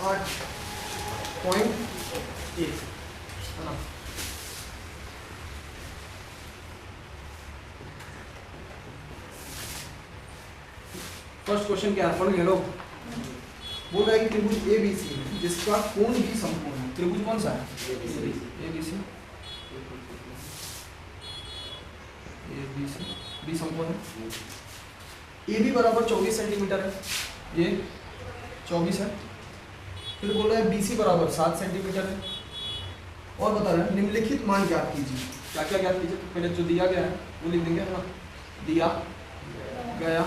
8.1 है ना। First question क्या है, पढ़ ले लो। बोल रहा है कि त्रिभुज ए बी सी जिसका कोण भी समकोण है। त्रिभुज कौन सा है? A B C. बी समकोण है। ए बी बराबर 24 सेंटीमीटर है, ये 24 है। फिर बोल रहा है बी सी बराबर 7 सेंटीमीटर है, और बता रहा है निम्नलिखित मान ज्ञात कीजिए। क्या क्या ज्ञात कीजिए? तो पहले जो दिया गया है वो लिख देंगे, है ना। दिया गया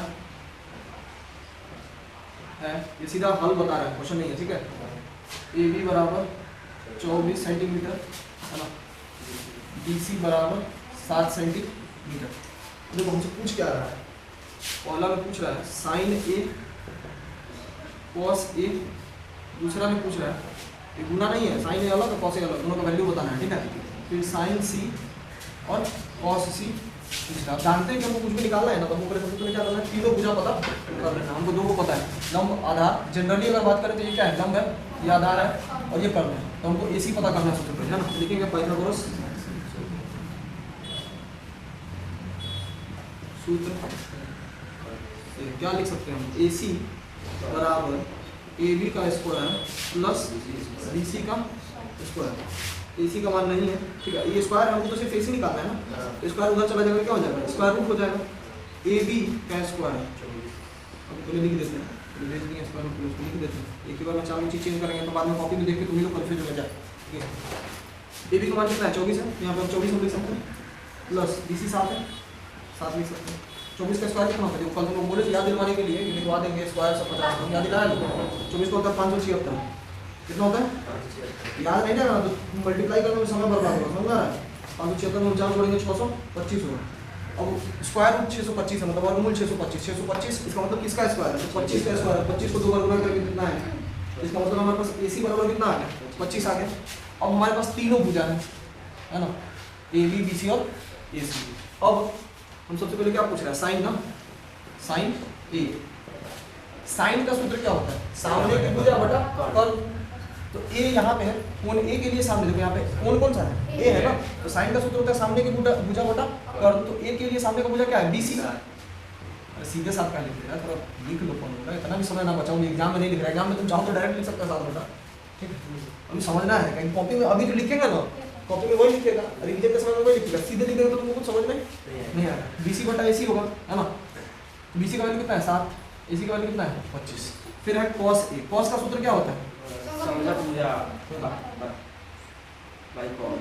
है, ये सीधा हल बता रहा है, क्वेश्चन नहीं है, ठीक है। ए बी बराबर 24 सेंटीमीटर है ना, बी सी बराबर 7 सेंटीमीटर। देखो हमसे पूछ क्या रहा है, पहला में पूछ रहा है साइन ए कॉस ए, दूसरा में पूछ रहा है, ये गुना नहीं है, साइन ए अलग और कॉस ए अलग, दोनों का वैल्यू बताना है, ठीक है। फिर साइन सी और कॉस सी आप जानते हैं कि हमको कुछ भी निकालना है ना, तो हमको सबसे पहले क्या करना है, तीनों भुजा पता कर लेना। हमको दो को पता है, लंब आधार। जनरली अगर बात करें तो ये क्या है, लंब है, ये आधार है, और ये कर्ण है। तो हमको एसी पता करना है सबसे पहले, है ना। लिखेंगे पाइथागोरस सूत्र। क्या लिख सकते हैं हम, AC बराबर AB का स्क्वायर प्लस BC का स्क्वायर। AC का मान नहीं है, ठीक है, ये स्क्वायर है, हमको तो सिर्फ AC निकालना है ना। तो स्क्वायर उधर चला जाएगा, क्या हो जाएगा, स्क्वायर रूट हो जाएगा। AB का स्क्वायर अब पहले लिख देते हैं, भेज दिए स्क्वायर रूट प्लस लिख देते हैं। एक ही बार में चारों चीज चेंज करेंगे तो बाद में कॉपी में देख के तुम्हें लोग कन्फ्यूज हो जाए। AB का मान कितना है, 24 है, यहाँ पर 24 हम लिख सकते हैं, प्लस BC 7 है, 7 लिख सकते हैं। 24 का स्क्वायर कितना होता है, कल तुम लोग बोले याद दिलवाने के लिए लिखवा देंगे स्क्वायर सब 50, हम याद दिलाया लोगों को। 24 का होता है 576, कितना होता है, याद नहीं ना, तो मल्टीप्लाई करने में समय बर्बाद होगा, समझ रहा है। 576 में 4 जोड़ेंगे 625 होगा। अब स्क्वायर रूट 625 है, मतलब वर्गमूल 625, 625 इसका मतलब किसका स्क्वायर है, तो 25 का स्क्वायर है। 25 को 2 बार गुणा करके कितना है, इसका मतलब हमारे पास AC बराबर कितना आ गया, 25 आ गया। अब हमारे पास तीनों भुजा है ना, AB BC और AC। अब हम सबसे पहले क्या पूछ रहा है, साइन ना, साइन ए। साइन का सूत्र क्या होता है, सामने की भुजा बटा कर्ण। तो ए यहाँ पे है, कोण ए के लिए सामने, देखो यहाँ पे कोण कौन सा है, ए है ना। तो साइन का सूत्र होता है सामने की भुजा बटा कर्ण। तो ए के लिए सामने का भुजा क्या है, BC। अरे सीधे साथ क्या लिख रहा है, थोड़ा लिख लो कौन होगा, इतना भी समय ना बचाओ, एग्जाम में नहीं लिख रहा है। एग्जाम में तुम चाहो तो डायरेक्ट लिख सकते हो 7 बटा, ठीक है। हमें समझना है, कहीं कॉपी में अभी जो लिखेगा ना, कॉपी में वही लिखेगा, रिवीजन के समय में वही लिखेगा, सीधे लिखेगा तो तुमको कुछ समझ में नहीं आएगा। BC बटा AC होगा, है ना। BC का वैल्यू कितना है 7, AC का वैल्यू कितना है 25। फिर है cos A, cos का सूत्र क्या होता है, समझा पूजा भाई कॉल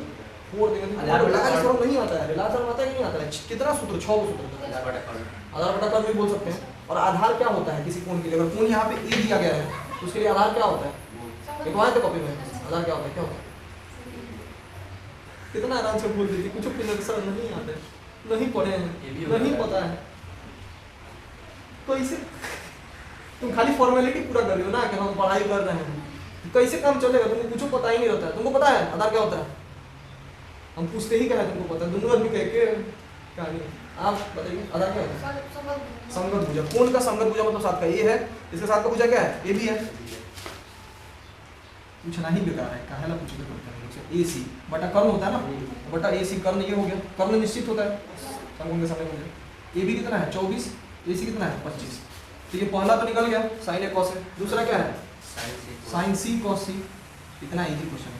फोड़ देंगे। लगा इसको नहीं आता है, रिलेशन आता है कि नहीं आता है, कितना सूत्र, 6 सूत्र, आधार बटा कर्ण, आधार बटा कर्ण भी बोल सकते हैं। और आधार क्या होता है किसी कोण के लिए, अगर कोण यहाँ पे A दिया गया है तो उसके लिए आधार क्या होता है, लिखवाए तो कॉपी में, आधार क्या होता है, क्या होता है। कितना आराम से बोल देती, कुछ सर नहीं आते, नहीं पढ़े हैं, नहीं पता है, तो इसे तुम खाली फॉर्मेलिटी पूरा कर रहे हो ना कि हम पढ़ाई कर रहे हैं, कैसे काम चलेगा, तुमको कुछ पता ही नहीं रहता है। तुमको पता है आधार क्या होता है, हम पूछते ही क्या है, तुमको पता है, दोनों आदमी कह के कहानी। आप बताइए आधार क्या होता है, संगत भुजा। कोण का संगत भुजा मतलब साथ का ए है, इसके साथ का भुजा क्या है, ए भी है। पूछना ही बेकार है, काहे ला पूछते पड़ता है। AC बटा कर्ण होता है ना, बटा AC कर्ण, ये हो गया, कर्ण निश्चित होता है समकोण के सामने भुजा। AB कितना है 24, AC कितना है 25। तो ये पहला तो निकल गया, साइन A cos A। दूसरा क्या है, साइन C cos C। इतना इजी क्वेश्चन है।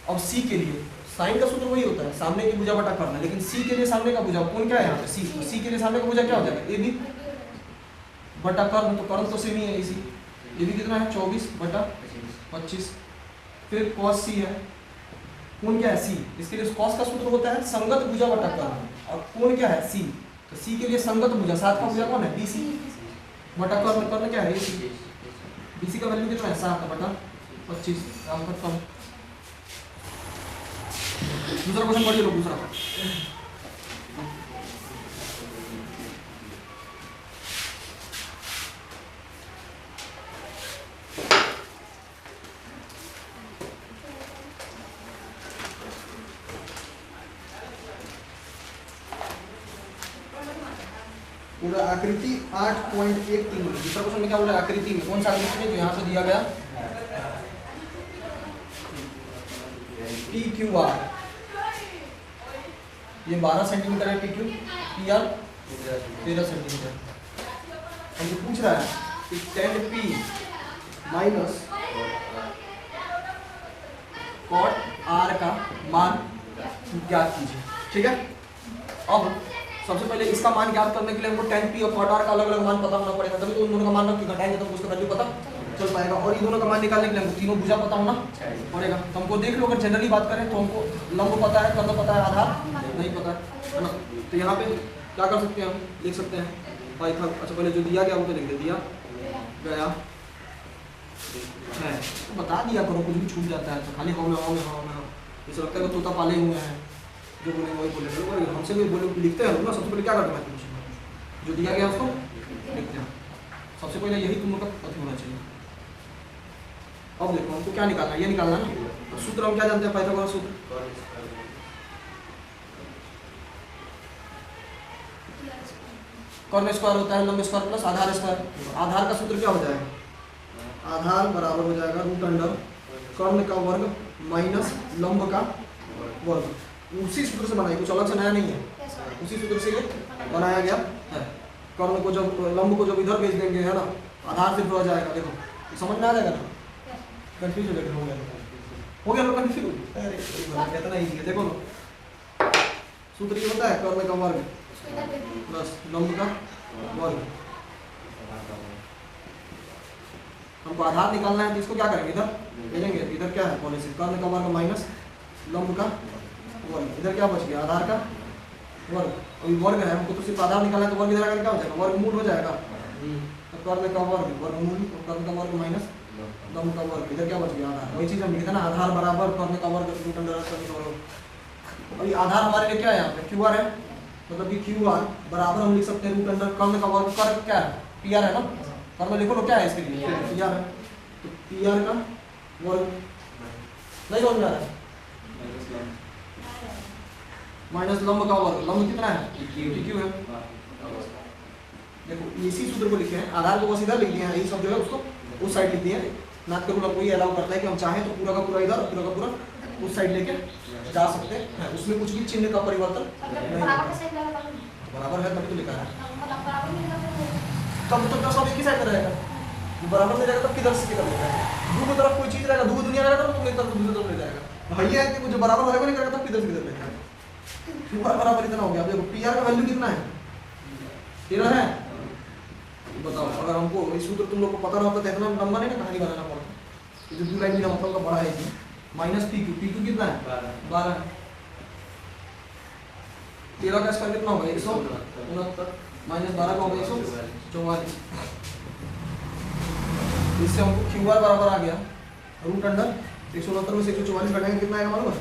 अब C के लिए साइन का सूत्र वही होता है, सामने की भुजा बटा कर्ण, लेकिन C के लिए सामने का भुजा कोण क्या है यहाँ पे C, तो C के लिए सामने का भुजा क्या हो जाएगा AB बटा कर्ण, तो कर्ण तो सेम ही है AC। AB कितना है 24 बटा 25। फिर cos C है, कोण क्या है C, इसके लिए cos का सूत्र होता है संगत भुजा बटा कर्ण, और कोण क्या है C, तो C के लिए संगत भुजा, साथ का भुजा कौन है BC बटा कर्ण, कर्ण क्या है AC। BC का वैल्यू कितना है 7 बटा 25, काम खत्म। दूसरा क्वेश्चन पढ़िए लोग, दूसरा पूरा आकृति 8.13 में। दूसरा क्वेश्चन में क्या बोल रहा है, आकृति में कौन सा आकृति है, जो यहाँ से दिया गया PQR, ये 12 सेंटीमीटर है PQ, PR 13 सेंटीमीटर। हमसे पूछ रहा है कि 10P माइनस cot R का मान ज्ञात कीजिए। ठीक है, अब सबसे पहले इसका मान ज्ञात करने के लिए हमको 10P और cot R का अलग अलग मान पता होना पड़ेगा, तभी तो उन दोनों का मान रख के घटाएंगे तो उसका वैल्यू पता चल पाएगा। और ये दोनों का मान निकालने के लिए हमको तीनों भुजा पता होना पड़ेगा। तो हमको देख लो, अगर जनरली बात करें तो हमको लंब पता है, कर्म पता है, आधार नहीं पता है ना। तो यहाँ पे क्या कर सकते हैं, हम लिख सकते हैं अच्छा पहले जो दिया गया वो तो लिख दे, दिया गया है तो बता दिया करो, कुछ भी छूट जाता है तो खाली हाँ में जैसे लगता है तोता पाले हुए हैं, जो बोले वही बोले, हमसे भी बोले लिखते हैं ना। सबसे पहले क्या करना है, जो दिया गया उसको लिखते हैं। सबसे पहले यही तुम लोग का पता होना चाहिए। अब देखो हमको क्या निकालना है, ये निकालना है ना। तो सूत्र हम क्या जानते हैं, पाइथागोरस सूत्र, कर्ण स्क्वायर होता है लंब स्क्वायर प्लस आधार स्क्वायर। आधार का सूत्र क्या हो जाएगा, आधार बराबर हो जाएगा रूट अंडर कर्ण का वर्ग माइनस लंब का वर्ग। उसी सूत्र से बनाया, कुछ अलग से नया नहीं है, उसी सूत्र से ये बनाया गया है। कर्ण को जब लंब को जब इधर भेज देंगे है ना, आधार सिर्फ रह जाएगा। देखो समझ में आ जाएगा ना, कंफ्यूज हो गया ना कंफ्यूज। अरे कितना इजी है, देखो ना सूत्र ये होता है कर्ण का वर्ग प्लस लंब का वर्ग। हमको आधार निकालना है तो इसको क्या करेंगे, इधर भेजेंगे। इधर क्या है पॉलिसी, कर्ण का वर्ग माइनस लंब का वर्ग। इधर क्या बच गया, आधार का वर्ग। अभी वर्ग है, हमको तो सिर्फ आधार निकालना है तो वर्ग इधर आकर क्या हो जाएगा, वर्गमूल हो जाएगा। तो कर्ण का वर्ग वर्गमूल, कर्ण का वर्ग माइनस लंब का वर्ग। इधर क्या बच गया, आधार। वही चीज हम लिखते ना, आधार बराबर कर्ण का वर्ग रूट अंडर कर्ण। अभी आधार हमारे लिए क्या है, यहाँ पे QR है, मतलब कि QR बराबर हम लिख सकते हैं रूट अंडर कर्ण का वर्ग। कर क्या है, PR है ना, कर्ण लिखो तो क्या है इसके लिए PR है। तो PR का वर्ग नहीं समझ में आ रहा है, माइनस लंब का वर्ग। लंब कितना है, PQ है। देखो इसी सूत्र को लिखे हैं, आधार को बस इधर लिख दिया है, यही सब जो है उसको उस साइड लिख दिया है। नाथ के रूल आपको ये अलाउ करता है कि हम चाहें तो पूरा का पूरा इधर, पूरा का पूरा उस साइड लेके जा सकते हैं। उसमें कुछ भी चिन्ह का परिवर्तन नहीं होता। बराबर है तभी तो लिखा है, तब तो सब एक ही साइड में रहेगा। बराबर में रहेगा तब किधर से किधर ले जाएगा, दूसरी तरफ कोई चीज रहेगा, दूसरी दुनिया रहेगा तो तुम एक तरफ दूसरी तरफ ले जाएगा। भैया है कि जो बराबर रहेगा नहीं करेगा तब किधर से किधर ले जाएगा। बराबर इतना हो गया। देखो PR का वैल्यू कितना है, 13 है। बताओ अगर हमको इस सूत्र तुम लोग को पता रहता तो इतना लंबा नहीं ना कहानी बनाना पड़ता। ये जो 2 लाइन का मतलब का बड़ा है इसमें, माइनस PQ कितना है, 12 है। 13 का स्क्वायर कितना होगा, 169 माइनस 12 का होगा 144। इससे हमको QR बराबर आ गया रूट अंडर 169 में से 144 घटाएंगे कितना आएगा मालूम है,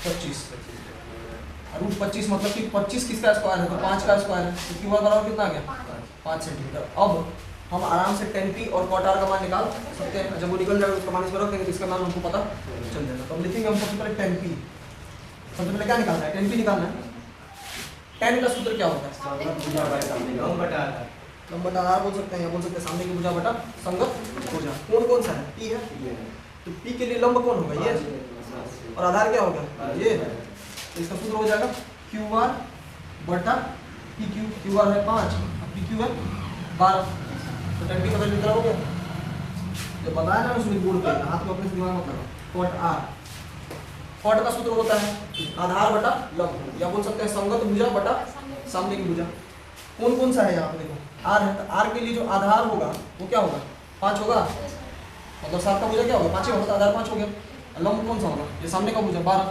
25। रूट 25 मतलब कि 25 किसका स्क्वायर है, तो 5 का स्क्वायर है। तो QR बराबर कितना आ गया, 5 सेंटीमीटर। अब हम आराम से 10P और cot R का मान निकाल सकते हैं। जब वो निकल जाएगा उसका मान इसमें रख देंगे तो इसका मान हमको पता चल जाएगा। तो हम लिखेंगे, हम सबसे पहले 10P, सबसे पहले क्या निकालना है, 10P निकालना है। 10 का सूत्र क्या होता है, लंब बटा R बोल सकते हैं, या बोल सकते हैं सामने की भुजा बटा संगत भुजा। कौन कौन सा है, P है, तो P के लिए लंब कौन होगा, ये, और आधार क्या होगा, ये। तो इसका सूत्र हो जाएगा QR बटा PQ। QR है 5, PQ है 12। तो 10P का वैल्यू कितना हो गया, जो बताया ना उसमें बोर्ड पे, हाथ में अपने दिमाग में लगा, cot R। cot का सूत्र होता है आधार बटा लंब, या बोल सकते हैं संगत भुजा बटा सामने की भुजा। कौन कौन सा है यहाँ पे देखो, R है, तो R के लिए जो आधार होगा वो क्या होगा, 5 होगा, मतलब 7 का भुजा क्या होगा, 5 होगा, तो आधार 5 हो गया। लंब कौन सा होगा, ये सामने का भुजा 12।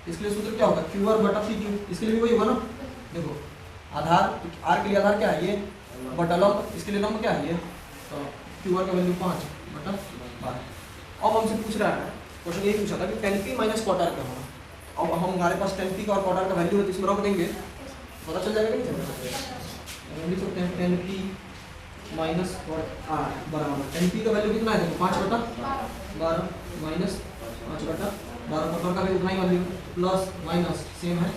इसके लिए सूत्र क्या होगा, QR बटा PQ। इसके लिए भी वही होगा ना, देखो आधार R के लिए आधार क्या है, ये बटा लंब, इसके लिए लंब क्या है, ये। तो QR का वैल्यू 5 बटा 12। अब हमसे पूछ रहा है, क्वेश्चन यही पूछा था कि 10P माइनस cot R क्या होगा। अब हम हमारे पास 10P का और cot R का वैल्यू है, तो इसमें रख देंगे, पता चल जाएगा। नहीं लिख सकते हैं 10P माइनस cot R बराबर 10P का वैल्यू कितना है, देखो 5 बटा 12 माइनस 5 बटा 12, cot R का वैल्यू उतना ही वैल्यू, प्लस माइनस सेम है,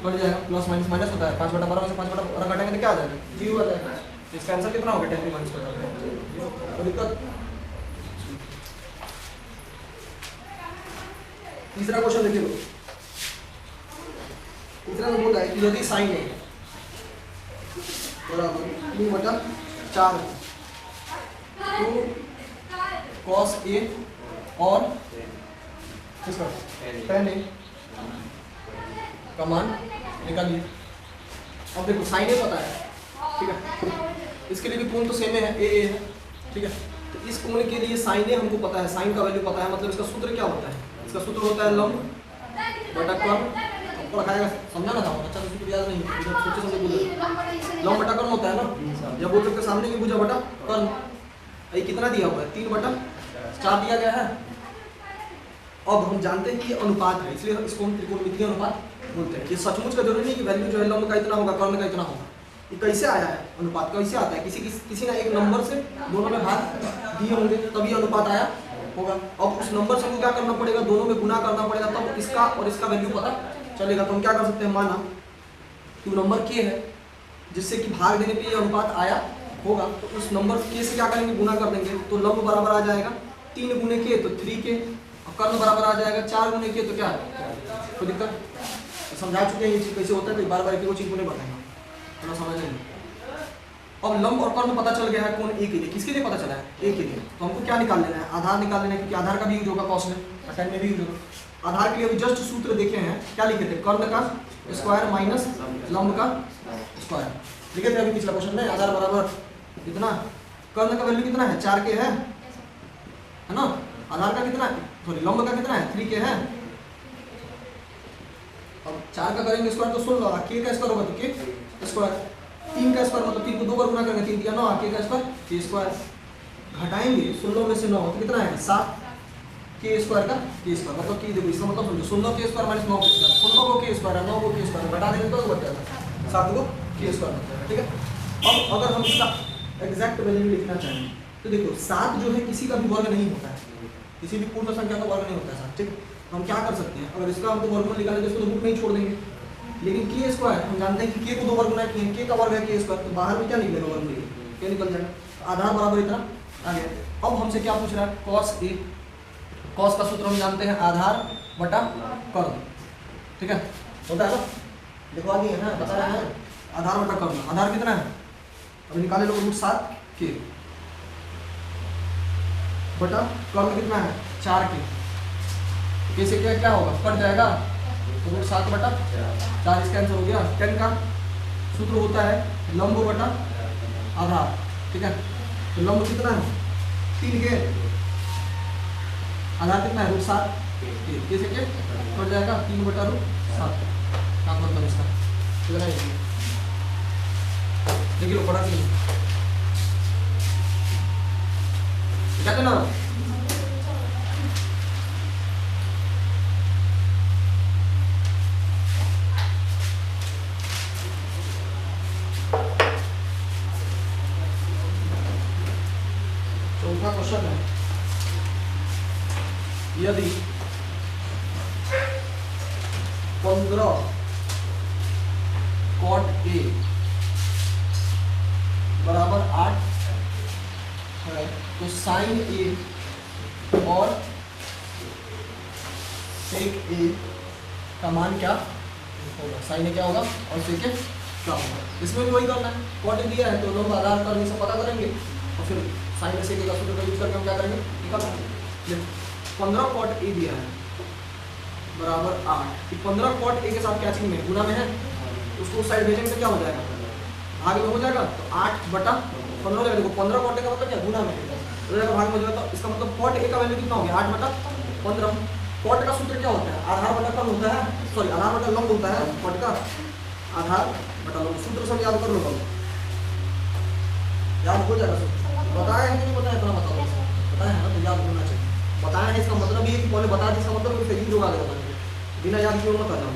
कट जाएगा, प्लस माइनस माइनस होता है। 5 बटा 12 में से 5 बटा 12 घटाएंगे तो क्या आ जाएगा, 0 आ जाएगा। इसका आंसर कितना होगा 10 - 4 कोई दिक्कत। तीसरा क्वेश्चन देखिए लो। तीसरा में बोला है कि यदि साइन ए बराबर 3/4 तो कॉस ए और किसका tan ए का मान निकालिए। अब देखो साइन ए पता है, ठीक है, इसके लिए भी कोण तो सेम है, ए है, ठीक है। तो इस कोण के लिए साइन ए हमको पता है, साइन का वैल्यू पता है, मतलब इसका सूत्र क्या होता है? इसका सूत्र होता है लंब बटा कर्ण। आपको रखाएगा, समझाना था अच्छा तो सूत्र याद नहीं, इधर सोचे समझे बोले लंब बटा कर्ण होता है ना, या बोल सकते सामने की भुजा बटा कर्ण। ये कितना दिया हुआ है? 3/4 दिया गया है। अब हम जानते हैं कि ये अनुपात है, इसलिए इसको हम त्रिकोणमितीय अनुपात बोलते हैं। ये सचमुच का जरूरी नहीं कि वैल्यू जो है लंब का इतना होगा, कर्ण का इतना होगा। ये कैसे आया है अनुपात? कैसे आता है? किसी ना एक नंबर से दोनों में भाग दिए होंगे तभी अनुपात आया होगा। अब उस नंबर से हमको क्या करना पड़ेगा? दोनों में गुना करना पड़ेगा, तब तो इसका और इसका वैल्यू पता चलेगा। तो हम क्या कर सकते हैं? माना कि नंबर के है जिससे कि भाग देने पे ये अनुपात आया होगा, तो उस नंबर के से क्या करेंगे? गुना कर देंगे। तो लंब बराबर आ जाएगा 3 गुने के तो 3 के, और कर्ण बराबर आ जाएगा 4 गुने के तो क्या? कोई दिक्कत? तो समझा चुके हैं ये चीज कैसे होता है, तो बार बार एक चीज को नहीं बताएंगे, थोड़ा समझ लेंगे। अब लंब और कर्ण पता चल गया है कोण ए के लिए। किसके लिए पता चला है? ए के लिए। तो हमको क्या निकाल लेना है? आधार निकाल लेना है, क्योंकि आधार का भी यूज होगा कॉस में, tan में भी यूज होगा। आधार के लिए अभी जस्ट सूत्र देखे हैं, क्या लिखे थे? कर्ण का स्क्वायर माइनस लंब का स्क्वायर लिखे थे अभी पिछला क्वेश्चन में। आधार बराबर कितना? कर्ण का वैल्यू कितना है? 4 के है ना। आधार का कितना है? सॉरी लंब का कितना है? 3 के है। अब 4 का करेंगे स्क्वायर तो 16, के का स्क्वायर होगा तो के स्क्वायर, 3 का स्क्वायर मतलब 3 को 2 बार गुना करेंगे, 3 × 9 के का स्क्वायर के स्क्वायर। घटाएंगे 16 में से 9 तो कितना है? 7 के स्क्वायर का के स्क्वायर, मतलब कि देखो इसका मतलब समझो 16 के स्क्वायर माइनस 9 के स्क्वायर, 16 को के स्क्वायर है 9 को के स्क्वायर, घटा देंगे तो बच जाएगा 7 को के स्क्वायर बच जाएगा, ठीक है। अब अगर हम इसका एग्जैक्ट वैल्यू लिखना चाहें तो देखो 7 जो है किसी का भी वर्ग नहीं होता है, किसी भी पूर्ण संख्या का वर्ग नहीं होता है 7, ठीक। हम क्या कर सकते हैं? अगर इसका हमको वर्गमूल निकालना है तो इसको तो बुक में ही छोड़ देंगे, लेकिन के स्क्वायर हम जानते हैं कि के को 2 बार गुना किए, के का वर्ग है के स्क्वायर, तो बाहर में क्या निकलेगा? वर्गमूल के निकल जाएगा। आधार बराबर इतना आ गया। अब हमसे क्या पूछ रहा है? Cos A. कॉस का सूत्र हम जानते हैं आधार बटा कर्ण, ठीक है, होता है ना, लिखवा दिए ना, बता रहे हैं आधार बटा कर्ण। आधार कितना है? अभी निकाले लोग √7 के बटा कर्ण कितना है? 4 के। कैसे क्या होगा? कट जाएगा तो √7 बटा 4 इसका आंसर हो गया। 10 का सूत्र होता है लंब बटा आधार, ठीक है। तो लंब कितना है? 3 के, आधार कितना है? √7 के। कैसे के कट जाएगा 3 बटा √7, क्या मतलब इसका? देखिए लो पढ़ा कि क्या करना? चौथा क्वेश्चन है, यदि 15 cot A बराबर 8 है तो साइन A और सेक A का मान क्या होगा? साइन A क्या होगा और सेक A क्या होगा? इसमें भी वही करना है, कॉट A दिया है तो लोग आधार पर ये सब पता करेंगे और फिर साइन A सेक A का सूत्र का यूज करके हम क्या करेंगे? निकालेंगे। 15 cot A दिया है बराबर 8, 15 cot A के साथ क्या चीज में? गुना में है, उसको उस साइड भेजेंगे तो क्या हो जाएगा? भाग में हो जाएगा, तो 8 बटा 15 हो जाएगा। देखो 15 cot A का मतलब क्या? गुना में हो जाएगा, भाग में हो जाएगा। तो इसका मतलब cot A का वैल्यू कितना हो गया? 8 बटा 15। cot का सूत्र क्या होता है? आधार बटा कर्ण होता है, सॉरी आधार बटा लंब होता है। cot का आधार बटा लंब, सूत्र सब याद कर लो, कल याद हो जाएगा। बताया है कि नहीं बताया? इतना बताओ, बताया है ना, तो याद होना चाहिए। बताया है इसका मतलब ये कि पहले बता दें, इसका मतलब फिर लोग आगे बताएंगे, बिना याद किए मत आ जाओ।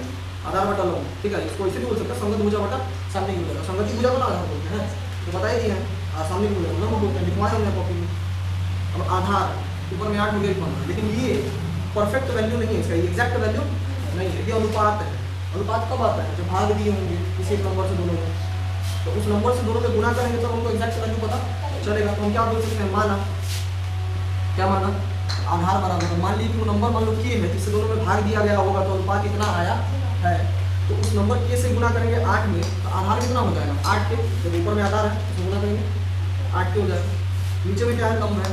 आधार बटा लंब, ठीक है, इसको ऐसे भी बोल सकते हैं, संगत भुजा बटा सामने की भुजा। संगति भुजा को आधार बोलते हैं, तो बता ही दिए हैं, सामने की भुजा लंब बोलते हैं, लिखवाए हमने कॉपी में। अब आधार ऊपर में 8 हो गया 15, लेकिन ये परफेक्ट वैल्यू नहीं है, इसका एग्जैक्ट वैल्यू नहीं है, ये अनुपात है। अनुपात कब आता है? जब भाग दिए होंगे किसी एक नंबर से दोनों में, तो उस नंबर से दोनों में गुना करेंगे तो हमको एग्जैक्ट वैल्यू पता चलेगा। तो हम क्या बोल सकते हैं, माना, क्या माना, आधार बराबर, मान लीजिए वो नंबर मान लो के है, जिससे दोनों में भाग दिया गया होगा तो अनुपात कितना आया है। तो उस नंबर के से गुना करेंगे 8 में, तो आधार कितना हो जाएगा 8 के, जब ऊपर में आधार है तो गुना करेंगे 8 के हो जाएगा। नीचे में क्या है, लंब है,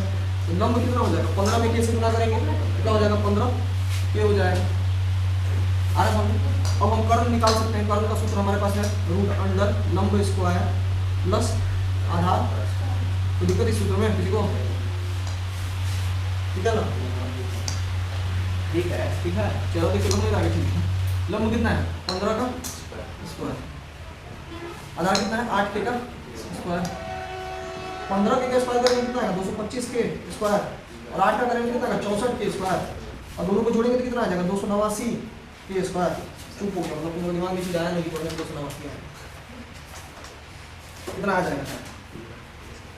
तो लंब कितना हो जाएगा 15 में के से गुना करेंगे क्या हो जाएगा 15 के हो जाएगा। आ रहा समझ। अब हम कर्ण निकाल सकते हैं, कर्ण का सूत्र हमारे पास है रूट अंडर लंब स्क्वायर प्लस आधार। तो दिक्कत इस सूत्र में किसी को, ठीक है ना, ठीक है चलो देखिए लंब आगे, ठीक है। लंब कितना है 15 का स्क्वायर, आधार कितना है 8 के का स्क्वायर। 15 के स्क्वायर करेंगे कितना है 225 के स्क्वायर, और 8 का करेंगे कितना है 64 के स्क्वायर, और दोनों को जोड़ेंगे तो कितना आ जाएगा 289 के स्क्वायर। चुप हो गया, मतलब तुम दिमाग में चीज आया नहीं, पढ़ने 289 कितना आ जाएगा।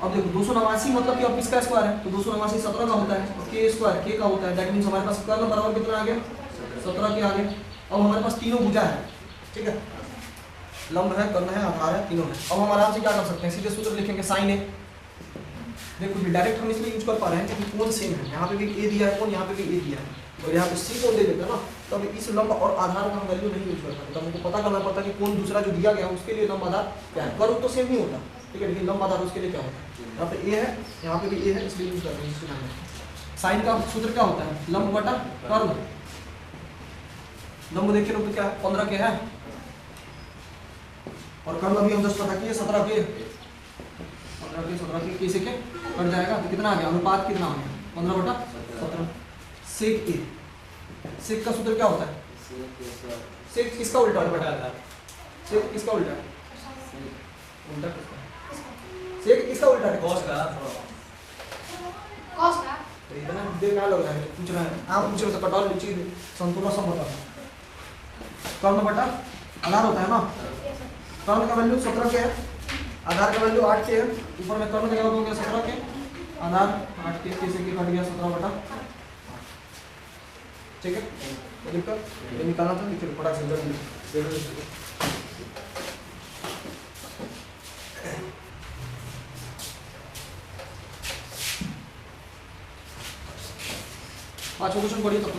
अब देखो 289 मतलब कि अब किसका स्क्वायर है, तो 289 17 का होता है, और के स्क्वायर के का होता है, दैट मींस हमारे पास कर्ण बराबर कितना आ गया 17 के आगे। अब हमारे पास तीनों भुजा है, ठीक है, लंब है, कर्ण है, आधार है, तीनों है। अब हम आराम से क्या कर सकते हैं, सीधे सूत्र लिखेंगे साइन ए। देखो डायरेक्ट हम इसलिए यूज कर पा रहे हैं क्योंकि कोण सेम है, यहाँ पे भी ए दिया है कोण, यहाँ पे भी ए दिया है, और यहाँ पे सी कोण दे देते हैं ना, तब इस लंब और आधार का हम वैल्यू नहीं यूज कर पाते। तब हमको पता करना पड़ता है कि कौन दूसरा जो दिया गया है उसके लिए लंब आधार क्या है। कर्व तो सेम नहीं होता, ठीक है, लेकिन लंब आधार उसके लिए क्या होता है, यहाँ पे ए है, यहाँ पे भी ए है, इसलिए यूज करते हैं। साइन का सूत्र क्या होता है, लंब बटा कर्व। लंब देखिए लोग तो क्या 15 के है, और कर्व अभी हम जस्ट पता किए 17 के, 17 के से के कट जाएगा, तो कितना आ गया, अनुपात कितना आ गया 15 बटा 17। सेक ए, सेक का सूत्र क्या होता है, सेक किसका उल्टा है, सेक किसका उल्टा है, उल्टा किसका, सेक किसका उल्टा है, कॉस का, कॉस का। तो इतना देर क्या लग रहा है, पूछ रहा है आप, पूछ रहे हो तो कटौल लीची संतुलन सम होता है, कर्ण बटा आधार होता है ना। कर्ण का वैल्यू 17 के है, आधार का वैल्यू 8 के है, ऊपर में कर्ण का जवाब हो गया 17 के, आधार 8 के से के कट गया 17 बटा, ठीक है। तो दिक्कत ये निकालना था, फिर बड़ा से जल्दी 5 क्वेश्चन पढ़िए तब।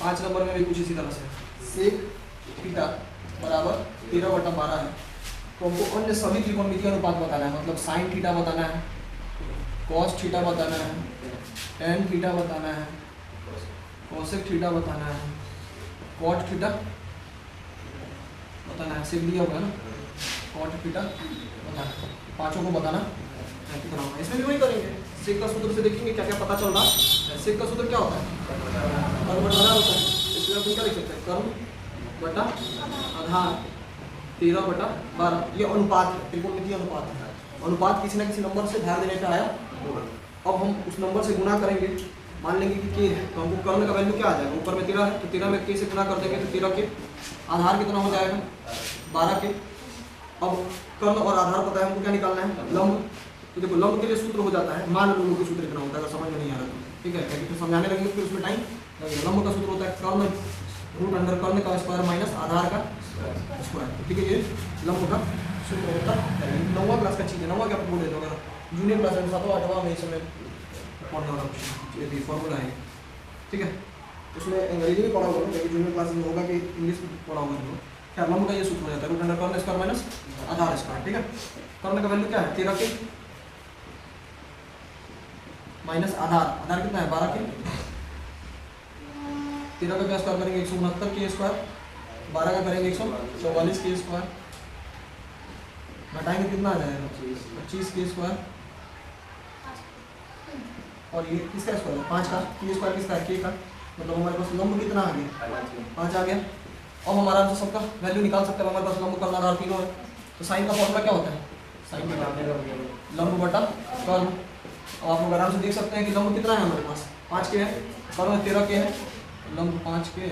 पाँच नंबर में भी कुछ इसी तरह से, सेक थीटा बराबर 13/12 है, तो हमको अन्य सभी त्रिकोणमितीय अनुपात बताना है, मतलब साइन थीटा बताना है, कॉस थीटा बताना है, टेन थीटा बताना है, कोसेक थीटा बताना है, कॉट थीटा बताना है, सेक दिया होगा ना, कॉट थीटा बताना है, पांचों को बताना है कितना होगा। इसमें भी वही करेंगे, सेक का सूत्र से देखेंगे क्या क्या पता चल रहा है। सेक का सूत्र क्या होता है, कर्म बटा आधार होता है, इसलिए अपन क्या लिख सकते हैं, कर्म बटा आधार 13/12, ये अनुपात है, त्रिकोणमितीय अनुपात है। अनुपात किसी ना किसी नंबर से भाग देने पे आया होगा। अब हम उस नंबर से गुना करेंगे, मान लेंगे कि के है, तो हमको कर्ण का वैल्यू क्या आ जाएगा, ऊपर में 13 है, तो 13 में के से गुना कर देंगे तो 13 के, आधार कितना हो जाएगा 12 के। अब कर्ण और आधार पता है, हमको क्या निकालना है, लंब। तो देखो लंब के लिए सूत्र हो जाता है, मान लो के सूत्र कितना होता है, अगर समझ में नहीं आ रहा तो ठीक है, लेकिन फिर समझाने लगेंगे फिर उसमें टाइम लगेगा। लंब का सूत्र होता है कर्ण रूट अंडर कर्ण का स्क्वायर माइनस आधार का स्क्वायर, ठीक है, ये लंब का सूत्र होता है। 9वां क्लास का चीज़ है, 9वां क्या बोल देते हो, अगर जूनियर क्लास में 7वां 8वां में इस समय पढ़ने वाला ये फॉर्मूला है, ठीक है। उसमें अंग्रेजी में पढ़ा होगा, लेकिन जूनियर क्लास में होगा कि इंग्लिश में पढ़ा होगा। क्या लंब का ये सूत्र हो जाता है रूट अंडर कर्ण स्क्वायर माइनस आधार स्क्वायर, ठीक है। कर्ण का वैल्यू क्या है 13 के माइनस आधार, आधार कितना है 12 के, 13 का क्या स्क्वायर करेंगे 169 के स्क्वायर, 12 का करेंगे 144 के स्क्वायर, घटाएंगे कितना आ जाएगा 25 के स्क्वायर, और ये किसका स्क्वायर है 5 का, के स्क्वायर किसका है के का, मतलब हमारे पास लंब कितना आ गया 5 आ गया। अब हम आराम से सबका वैल्यू निकाल सकते हैं, हमारे पास लंब कर्ण आधार तीनों है। तो साइन का फॉर्मूला क्या होता है, साइन लंब बटा कर्ण। अब आप लोग आराम से देख सकते हैं कि लंब कितना है हमारे पास 5 के है, कर्ण 13 के है, लंब 5 के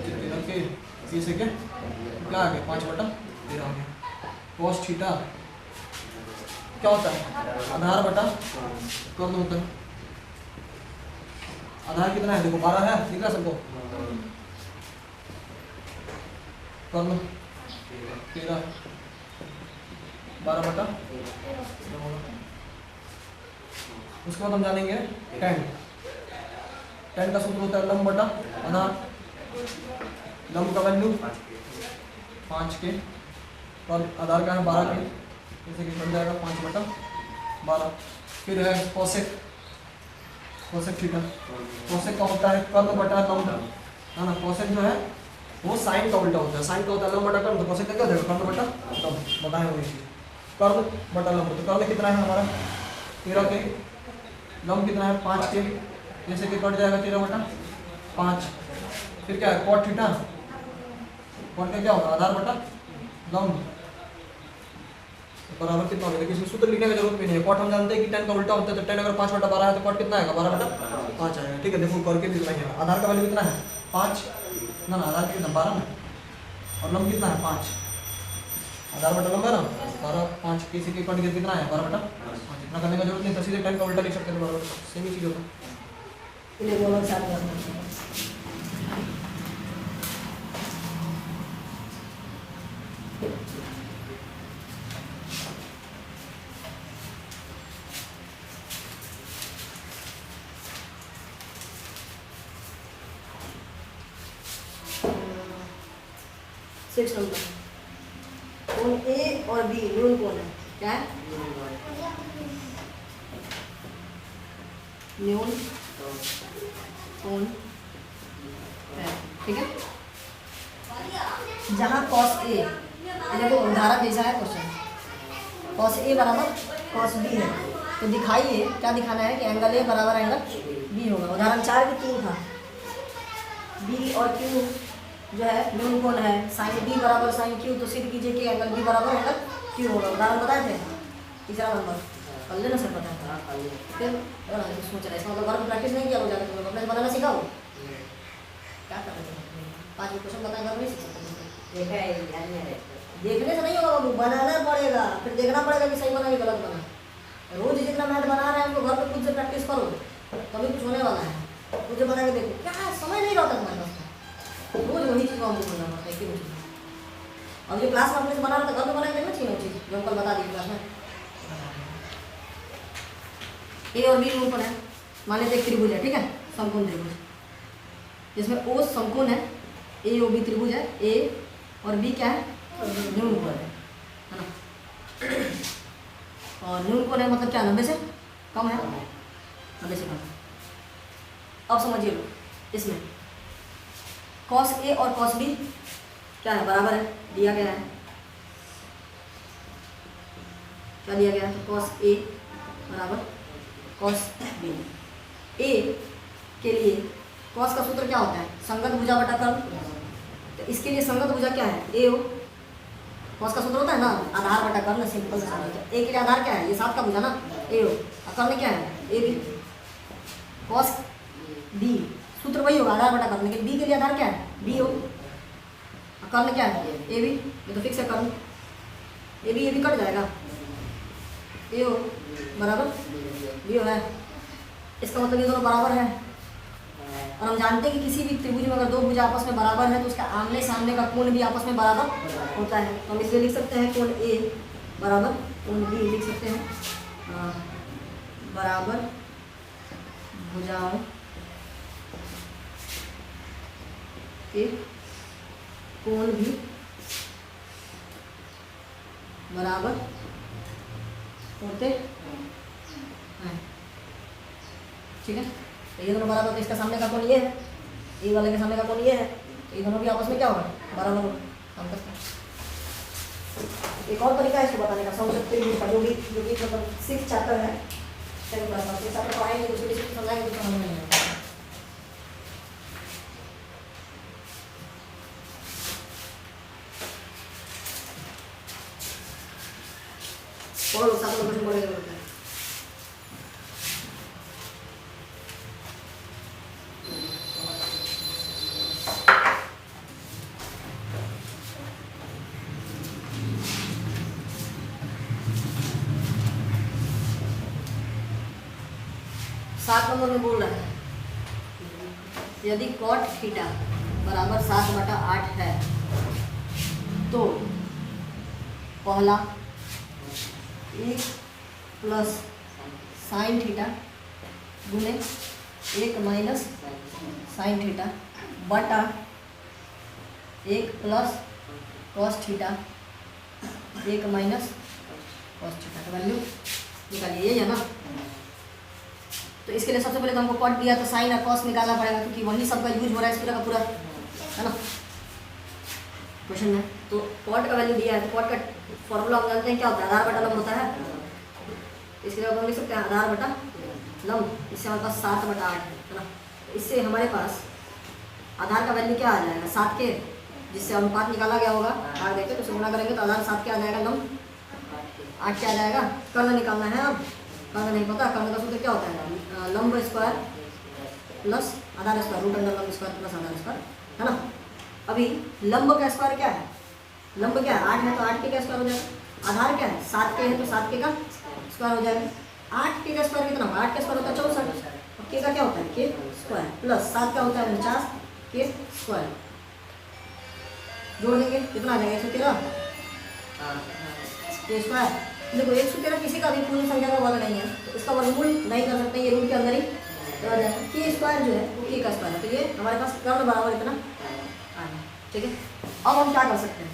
13 के, से क्या आ गया 5/13 आ गया। cos थीटा क्या होता है? आधार बटा कर्ण होता है। आधार कितना है देखो 12 है, दिख रहा सबको? कर्ण 13 12 बटा। उसके बाद हम जानेंगे tan। tan का सूत्र होता है लंब बटा आधार। लंब का वैल्यू 5 के और आधार का है 12 के, जैसे कि बन जाएगा 5 बटा 12। फिर है कोसेक, कोसेक थीटा। कोसेक का होता है कर्ण बटा लंब, है ना। कोसेक जो है वो साइन का उल्टा होता है, साइन का होता है लंब बटा कर्ण, तो कोसेक का क्या होगा? कर्ण बटा लंब। बताएं वही चीज, कर्ण बटा लंब। तो कर्ण कितना है हमारा 13 के, लंब कितना है 5 के, जैसे कि कट जाएगा 13 बटा 5। फिर क्या है कॉट थीटा, कॉट का क्या होगा? आधार बटा लंब बराबर कितना होगा? देखिए इसमें सूत्र लिखने की जरूरत भी नहीं है। कॉट हम जानते हैं कि tan का उल्टा होता है, तो tan अगर 5 बटा 12 है तो कॉट कितना आएगा? 12 बटा 5 आएगा। ठीक है, देखो करके भी बताइए। आधार का वैल्यू कितना है 5 ना, आधार का कितना 12 ना, और लंब कितना है 5। आधार बटा लंब है ना 12 5, किसी के कट कितना है 12 बटा 5। इतना करने का जरूरत नहीं, तो सीधे tan का उल्टा लिख सकते हैं, बराबर सेम ही चीज होता है। सिक्स नंबर, कोण ए और बी न्यून कोण है, क्या है? न्यून कोण है, ठीक है। जहाँ cos ए, देखो उदाहरण जैसा है क्वेश्चन, cos ए बराबर cos बी है, तो दिखाइए क्या दिखाना है कि एंगल ए बराबर एंगल बी होगा। उदाहरण 4 की 3 था, बी और क्यू जो है न्यून कोण है, साइन बी बराबर साइन क्यू, तो सिद्ध कीजिए कि एंगल बी बराबर एंगल क्यू होगा। उदाहरण बताए थे, तीसरा नंबर कर लेना सर, पता है फिर सोच रहे इसका मतलब घर में प्रैक्टिस नहीं किया हो जाएगा, तुम अपने बनाना सिखाओ। क्या कर रहे थे 5 क्वेश्चन बताए, घर में सीख सकते हैं। देखने से नहीं होगा बाबू, बनाना पड़ेगा, फिर देखना पड़ेगा कि सही बना कि गलत बना। रोज जितना मैथ बना रहे हैं उनको घर पे खुद से प्रैक्टिस करो, तभी कुछ होने वाला है। खुद से बना के देखो, क्या समय नहीं रहता तुम्हारे पास, रोज वही चीज़ हमको बोलना पड़ता है कि अब जो क्लास में अपने से बना रहा था घर में बना के देखना चाहिए वो चीज़ जो हम कल बता दी क्लास में। ए और बी न्यून कोण है, मान लेते एक त्रिभुज है, ठीक है, समकोण त्रिभुज, जिसमें ओ समकोण है, ए ओ बी त्रिभुज है, ए और बी क्या है न्यून कोण है ना। और न्यून कोण है मतलब क्या 90 से कम है, 90 से कम। अब समझिए लो, इसमें cos ए और cos बी क्या है बराबर है, दिया गया है, क्या दिया गया है, तो cos ए बराबर cos बी। ए के लिए cos का सूत्र क्या होता है, संगत भुजा बटा कर्ण, तो इसके लिए संगत भुजा क्या है, ए हो। cos का सूत्र होता है ना आधार बटा कर्ण, सिंपल सा। ए के लिए आधार क्या है, ये 7 का भुजा ना, ए हो, और कर्ण क्या है, ए बी। cos बी सूत्र वही होगा आधार बटा कर्ण, लेकिन बी के लिए आधार क्या है, बी हो, और कर्ण क्या है, ए बी। ये तो फिक्स है कर्ण, ए बी कट जाएगा, ए हो बराबर बी हो है। इसका मतलब ये दोनों बराबर है, और हम जानते हैं कि किसी भी त्रिभुज में अगर दो भुजा आपस में बराबर है तो उसका आमने सामने का कोण भी आपस में बराबर होता है। तो हम इसलिए लिख सकते हैं कोण ए बराबर कोण बी, लिख सकते हैं बराबर भुजाओं के कोण भी बराबर होते हैं, ठीक है। तो ये दोनों बराबर, तो इसका सामने का कोण ये है, ए वाले के सामने का कोण ये है, तो ये दोनों भी आपस में क्या होगा बराबर होगा। हम करते हैं एक और तरीका है इसको बताने का, समझ त्रिभुज का, जो भी मतलब 6 चैप्टर है, चलिए क्लास में चैप्टर पढ़ाएंगे, दूसरे किसी को समझाएंगे तो समझ में नहीं आएगा। और साथ में क्वेश्चन बोलेंगे बोलते हैं 7 नंबर में बोल रहा है यदि कॉट थीटा बराबर 7/8 है तो पहला 1 प्लस साइन थीटा गुने 1 माइनस साइन थीटा बटा 1 plus cos theta 1 minus cos theta का वैल्यू निकालिए, यही है ना। तो इसके लिए सबसे पहले तो हमको कॉट दिया तो साइन और कॉस निकालना पड़ेगा क्योंकि वही सबका यूज हो रहा है इस पूरा का पूरा, है ना क्वेश्चन में। तो कॉट का वैल्यू दिया है तो कॉट का फॉर्मूला हम जानते हैं क्या होता है, आधार बटा लंब होता है। इसके लिए हम लिख सकते हैं आधार बटा लंब, इससे हमारे पास 7/8 है ना। इससे हमारे पास आधार का वैल्यू क्या आ जाएगा 7 के, जिससे अनुपात निकाला गया होगा आधार देखे तो उसे गुणा करेंगे तो आधार 7 के आ जाएगा, लंब 8 क्या आ जाएगा। कर्ण निकालना है, अब कर्ण नहीं पता, कर्ण का सूत्र क्या होता है लंब स्क्वायर प्लस आधार स्क्वायर रूट अंडर लंब स्क्वायर प्लस आधार स्क्वायर, है ना। अभी लंब का स्क्वायर क्या है, लंब क्या है 8 है तो 8 के का स्क्वायर हो जाएगा, आधार क्या है 7 के है तो 7 के का स्क्वायर हो जाएगा। 8 के का स्क्वायर कितना होगा, 8 का स्क्वायर होता है 64 और के का क्या होता है के स्क्वायर प्लस 7 का होता है 49 के स्क्वायर, जोड़ देंगे कितना आ जाएगा 113 के स्क्वायर। देखो 113 किसी का भी पूर्ण संख्या का वर्ग नहीं है तो इसका वर्गमूल नहीं कर सकते, ये रूट के अंदर ही रह जाएगा। के स्क्वायर जो है वो के का स्क्वायर है, तो ये हमारे पास कर्ण बराबर इतना आ गया, ठीक है। अब हम क्या कर सकते हैं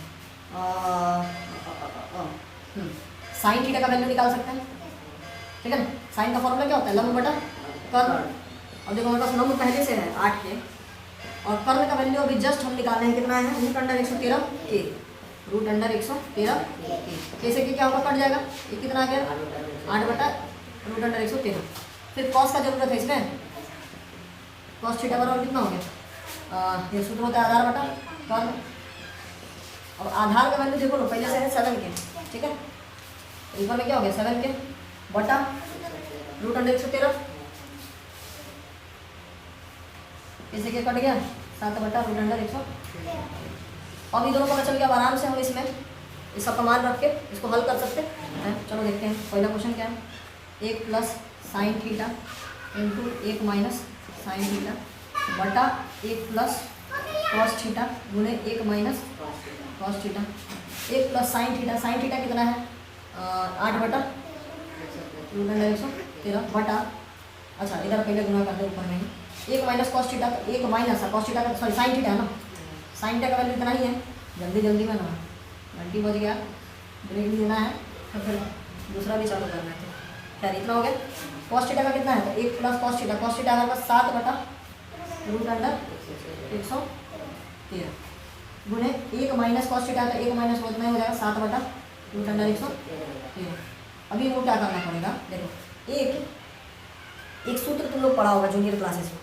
साइन थीटा का वैल्यू निकाल सकते हैं, ठीक है ना। साइन का फॉर्मूला क्या होता है लंब बटा कर्ण। अब देखो हमारे पास लंब पहले से है 8 के और कर्ण का वैल्यू अभी जस्ट हम निकाले हैं, कितना है रूट अंडर 113 के, रूट अंडर 113 के से क्या होगा कट जाएगा, ये कितना आ गया 8/रूट अंडर 113। फिर कॉस का जरूरत है इसमें, कॉस थीटा बराबर कितना हो गया, ये सूत्र होता है आधार बटा कर्ण। और आधार का वैल्यू देखो ना पहले से है 7 के, ठीक है। ऊपर में क्या हो गया 7 के बटा रूट अंडर 113, इसे क्या कट गया 7/रूट अंडर 113। अब ये दोनों पता चल गया, आराम से हम इसमें इस सब का मान रख के इसको हल कर सकते हैं। चलो देखते हैं पहला क्वेश्चन क्या है, 1 plus sine theta into 1 minus sine theta बटा 1 प्लस कॉस थीटा गुने 1 minus cos theta. 1 plus sine theta कितना है 8/रूट अंडर 113 बटा, अच्छा इधर पहले गुना कर दे ऊपर में ही 1 माइनस कॉस थीटा, तो 1 माइनस है कॉस थीटा का, सॉरी साइन थीटा है ना, साइन थीटा का वैल्यू इतना ही है, जल्दी जल्दी में ना घंटी बज गया, ब्रेक भी देना है तो फिर दूसरा भी चालू करना है। तो खैर इतना हो गया। कॉस थीटा का कितना है तो 1 प्लस कॉस थीटा हमारे पास 7/रूट अंडर 113 गुने 1 माइनस कॉस थीटा, तो 1 माइनस वो इतना ही हो जाएगा 7/रूट अंडर 113। अभी वो क्या करना पड़ेगा, देखो एक सूत्र तुम लोग पढ़ा होगा जूनियर क्लासेस में,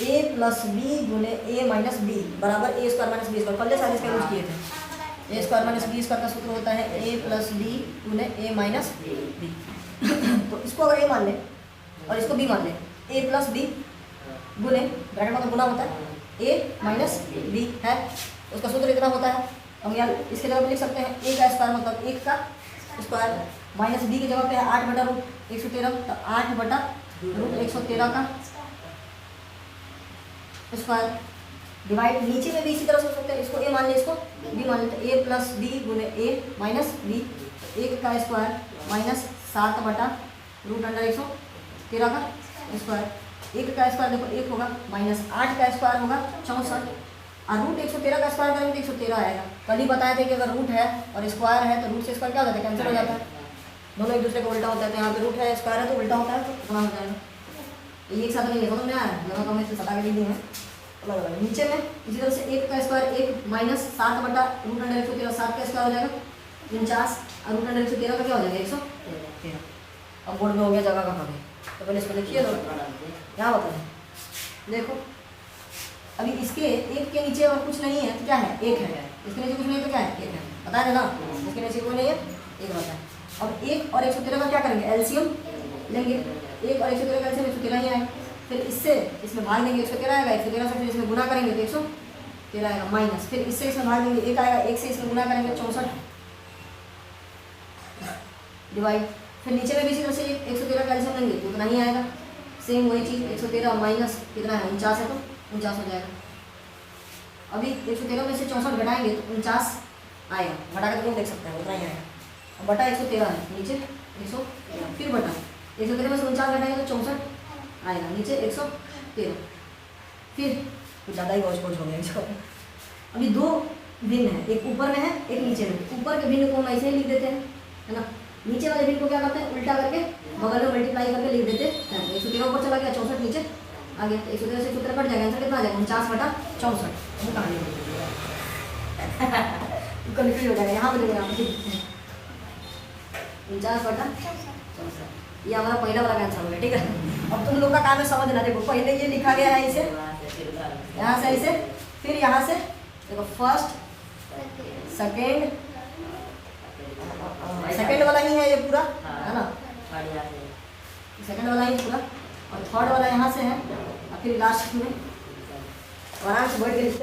a प्लस बी गुने a माइनस बी बराबर a square minus B square, पहले सारे इसका यूज किए थे। a square minus B square का सूत्र होता है a प्लस बी गुने a माइनस बी। तो इसको अगर a मान ले और इसको b मान ले, a प्लस बी गुने ब्रैकेट में तो गुना होता है a माइनस बी है, उसका सूत्र इतना होता है। हम यार इसके जगह पे लिख सकते हैं a का स्क्वायर मतलब 1 का स्क्वायर माइनस बी की जगह पे है 8/रूट 113, तो 8/रूट 113 का स्क्वायर डिवाइड, नीचे में भी इसी तरह से हो सकते हैं, इसको a मान ले इसको b मान ले, तो a प्लस बी गुने a माइनस बी, 1 का स्क्वायर माइनस 7/रूट अंडर 113 का स्क्वायर। 1 का स्क्वायर देखो 1 होगा माइनस 8 का स्क्वायर होगा 64 और रूट 113 का स्क्वायर करेंगे तो 113 आएगा। कल ही बताए थे कि अगर रूट है और स्क्वायर है तो रूट से स्क्वायर क्या हो जाता है कैंसिल हो जाता है, दोनों एक दूसरे को उल्टा होता है। तो यहाँ पे रूट है स्क्वायर है तो उल्टा होता है, तो कितना हो जाएगा ये एक साथ नहीं लिखा, समझ में आया, लगा तो मैं इसे सटा के लिख दी है अलग। नीचे में इसी तरह से 1 का स्क्वायर 1 माइनस 7/रूट अंडर 113, 7 का स्क्वायर हो जाएगा 49 और रूट अंडर 113 का क्या हो जाएगा 113। अब बोर्ड में हो गया जगह का कमी, तो पहले इसको लिखिए, यहाँ बताएं देखो अभी इसके 1 के नीचे और कुछ नहीं है तो क्या है 1 है, इसके नीचे कुछ नहीं है तो क्या है 1 है, बताया ना, इसके नीचे कोई नहीं है 1 होता है। अब 1 और 113 का क्या करेंगे एलसीएम लेंगे, 1 और 113 का एलसीएम 113 ही आएगा, फिर इससे इसमें भाग देंगे 113 आएगा, 113 से फिर इसमें गुना करेंगे तो 113 आएगा माइनस, फिर इससे इसमें भाग देंगे 1 आएगा, 1 से इसमें गुना करेंगे 64 डिवाइड, फिर नीचे में भी इसी तरह से 113 का एलसीएम लेंगे तो उतना ही आएगा, सेम वही चीज़ 113 माइनस कितना है 49 है तो 49 हो जाएगा। अभी 113 में से 64 घटाएंगे तो 49 आएगा, घटा के तो लोग देख सकते हैं उतना ही आएगा। अब बटा 113 है नीचे 113, फिर बटा 113 में से 49 घटाएंगे तो 64 आएगा, नीचे 113, फिर कुछ ज़्यादा ही गौच हो गया इसको। अभी दो भिन्न है, एक ऊपर में है एक नीचे में। ऊपर के भिन्न को हम ऐसे ही लिख देते हैं, है ना। नीचे वाले भिन्न को क्या करते हैं, उल्टा करके बगल में मल्टीप्लाई करके लिख देते हैं। 113 ऊपर चला गया, 64 नीचे आ गया, 113 से 117 कट जाएगा, आंसर कितना आ जाएगा 49/64। कन्फ्यूज हो जाएगा, यहाँ पे देखो 49/64, ये हमारा पहला वाला आंसर हो गया। ठीक है, अब तुम लोग का काम है समझना। देखो पहले ये लिखा गया है इसे, यहाँ से ऐसे, फिर यहाँ से देखो फर्स्ट सेकेंड वाला ही है ये पूरा, है ना, सेकेंड वाला ही पूरा, और थर्ड वाला यहाँ से है, और फिर लास्ट में आराम से बैठ के